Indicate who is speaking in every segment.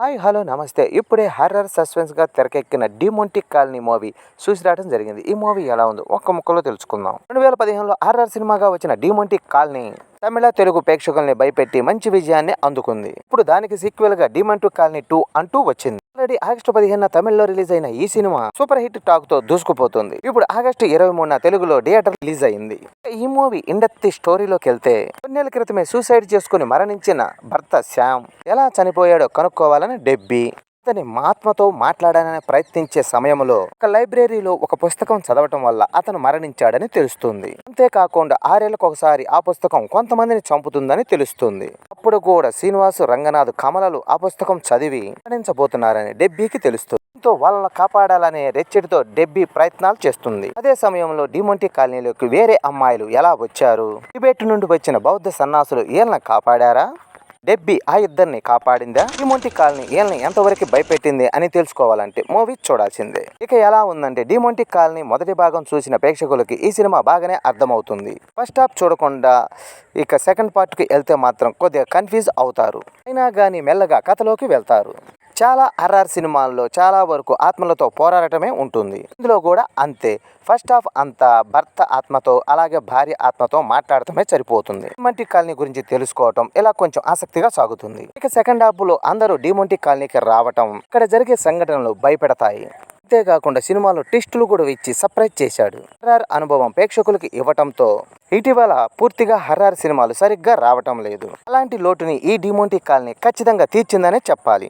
Speaker 1: Hi hello నమస్తే. ఇప్పుడే horror సస్పెన్స్గా తెరకెక్కిన డిమోంటిక్ కాలనీ మూవీ చూసి రావడం జరిగింది. ఈ మూవీ ఎలా ఉందో ఒక్క ముక్కలో తెలుసుకుందాం. 2015లో హర్రర్ సినిమాగా వచ్చిన డిమోంటిక్ కాలనీ తమిళ తెలుగు ప్రేక్షకుల్ని భయపెట్టి మంచి విజయాన్ని అందుకుంది. ఇప్పుడు దానికి సీక్వెల్ గా డిమోంటిక్ కాలనీ 2 అంటూ వచ్చింది. ఆల్రెడీ ఆగస్టు 15న తమిళ్లో రిలీజ్ అయిన ఈ సినిమా సూపర్ హిట్ టాక్ తో దూసుకుపోతుంది. ఇప్పుడు ఆగస్టు 23న తెలుగులో థియేటర్ రిలీజ్ అయింది. ఈ మూవీ ఇండెప్త్ స్టోరీలోకి వెళ్తే కొన్నేళ్ల క్రితమే సూసైడ్ చేసుకుని మరణించిన భర్త శ్యామ్ ఎలా చనిపోయాడో కనుక్కోవాలని డెబ్బీ అతని ఆత్మతో మాట్లాడాలని ప్రయత్నించే సమయంలో ఒక లైబ్రరీలో ఒక పుస్తకం చదవటం వల్ల అతను మరణించాడని తెలుస్తుంది. అంతేకాకుండా 6 ఏళ్లకు ఒకసారి ఆ పుస్తకం కొంతమందిని చంపుతుందని తెలుస్తుంది. అప్పుడు కూడా శ్రీనివాసు రంగనాథ్ కమలలు ఆ పుస్తకం చదివి మరణించబోతున్నారని డెబ్బీకి తెలుస్తుంది. వాళ్ళని కాపాడాలనే రెచ్చడితో డెబ్బీ ప్రయత్నాలు చేస్తుంది. అదే సమయంలో డిమోంటిక్ కాలనీలోకి వేరే అమ్మాయిలు ఎలా వచ్చారు? టిబెట్ నుండి వచ్చిన బౌద్ధ సన్యాసులు వీళ్ళని కాపాడారా? డెబ్బీ ఆ ఇద్దరిని కాపాడిందా? డిమోంటిక్ కాలనీ వీళ్ళని ఎంతవరకు భయపెట్టింది అని తెలుసుకోవాలంటే మూవీ చూడాల్సిందే. ఇక ఎలా ఉందంటే డిమోంటిక్ కాలనీ మొదటి భాగం చూసిన ప్రేక్షకులకి ఈ సినిమా బాగానే అర్థమవుతుంది. ఫస్ట్ హాఫ్ చూడకుండా ఇక సెకండ్ పార్ట్కి వెళ్తే మాత్రం కొద్దిగా కన్ఫ్యూజ్ అవుతారు. అయినా కానీ మెల్లగా కథలోకి వెళ్తారు. చాలా హర్రర్ సినిమాల్లో చాలా వరకు ఆత్మలతో పోరాడటమే ఉంటుంది. ఇందులో కూడా అంతే. ఫస్ట్ హాఫ్ అంతా భర్త ఆత్మతో అలాగే భార్య ఆత్మతో మాట్లాడటమే సరిపోతుంది. డిమోంటిక్ కాలనీ గురించి తెలుసుకోవటం ఇలా కొంచెం ఆసక్తిగా సాగుతుంది. ఇక సెకండ్ హాఫ్ లో అందరూ డిమోంటిక్ కాలనీకి రావటం, ఇక్కడ జరిగే సంఘటనలు భయపెడతాయి. అంతేకాకుండా సినిమాలో ట్విస్టులు కూడా ఇచ్చి సర్ప్రైజ్ చేశాడు. హర్రర్ అనుభవం ప్రేక్షకులకి ఇవ్వటంతో ఇటీవల పూర్తిగా హర్రర్ సినిమాలు సరిగ్గా రావటం లేదు. అలాంటి లోటుని ఈ డిమోంటిక్ కాలనీ ఖచ్చితంగా తీర్చిందనే చెప్పాలి.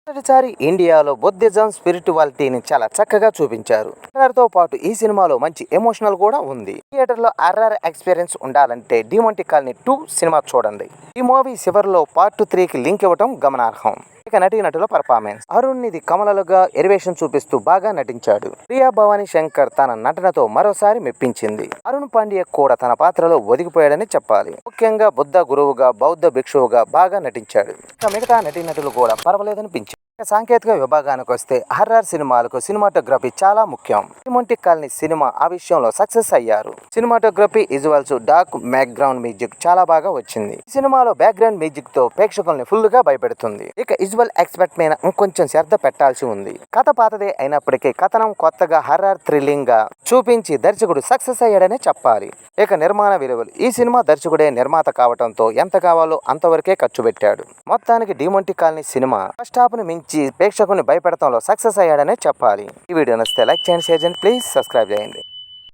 Speaker 1: మొదటిసారి ఇండియాలో బుద్ధిజం స్పిరిచువాలిటీని చాలా చక్కగా చూపించారు. హర్రర్తో పాటు ఈ సినిమాలో మంచి ఎమోషనల్ కూడా ఉంది. థియేటర్లో హర్రర్ ఎక్స్పీరియన్స్ ఉండాలంటే డిమోంటిక్ కాలనీ 2 సినిమా చూడండి. ఈ మూవీ చివరిలో పార్ట్ 3కి లింక్ ఇవ్వడం గమనార్హం. ఇక నటీనటుల పర్ఫార్మెన్స్ అరుణ్నిధి కమలలుగా ఎలివేషన్ చూపిస్తూ బాగా నటించాడు. ప్రియా భవానీ శంకర్ తన నటనతో మరోసారి మెప్పించింది. అరుణ్ పాండ్య కూడా తన పాత్రలో ఒదిగిపోయాడని చెప్పాలి. ముఖ్యంగా బుద్ధ గురువుగా బౌద్ధ భిక్షువుగా బాగా నటించాడు. ఇక మిగతా నటీనటులు కూడా పర్వాలేదనిపించారు. సాంకేతిక విభాగానికి వస్తే హర్రర్ సినిమాలకు సినిమాటోగ్రఫీ చాలా ముఖ్యం. డిమోంటిక్ కాలనీ సినిమా ఆ విషయంలో సక్సెస్ అయ్యారు. Cinematography, visuals, dark background music చాలా బాగా వచ్చింది. ఈ సినిమాలో బ్యాక్గ్రౌండ్ మ్యూజిక్ తో ప్రేక్షకుల్ని ఫుల్ గా భయపెడుతుంది. ఇక విజువల్ ఎక్స్పెక్ట్ మీద ఇంకొంచెం శ్రద్ధ పెట్టాల్సి ఉంది. కథ పాతదే అయినప్పటికీ కథనం కొత్తగా హర్రర్ థ్రిల్లింగ్ గా చూపించి దర్శకుడు సక్సెస్ అయ్యాడనే చెప్పాలి. ఇక నిర్మాణ విలువలు ఈ సినిమా దర్శకుడే నిర్మాత కావడంతో ఎంత కావాలో అంతవరకే ఖర్చు పెట్టాడు. మొత్తానికి డిమోంటిక్ కాలనీ సినిమా ఫస్ట్ హాఫ్ ను మించి ప్రేక్షకుని భయపెడతంలో సక్సెస్ అయ్యాడనే చెప్పాలి. ఈ వీడియో నచ్చితే లైక్ చేయండి, షేర్ చేయండి, ప్లీజ్ సబ్స్క్రైబ్ చేయండి.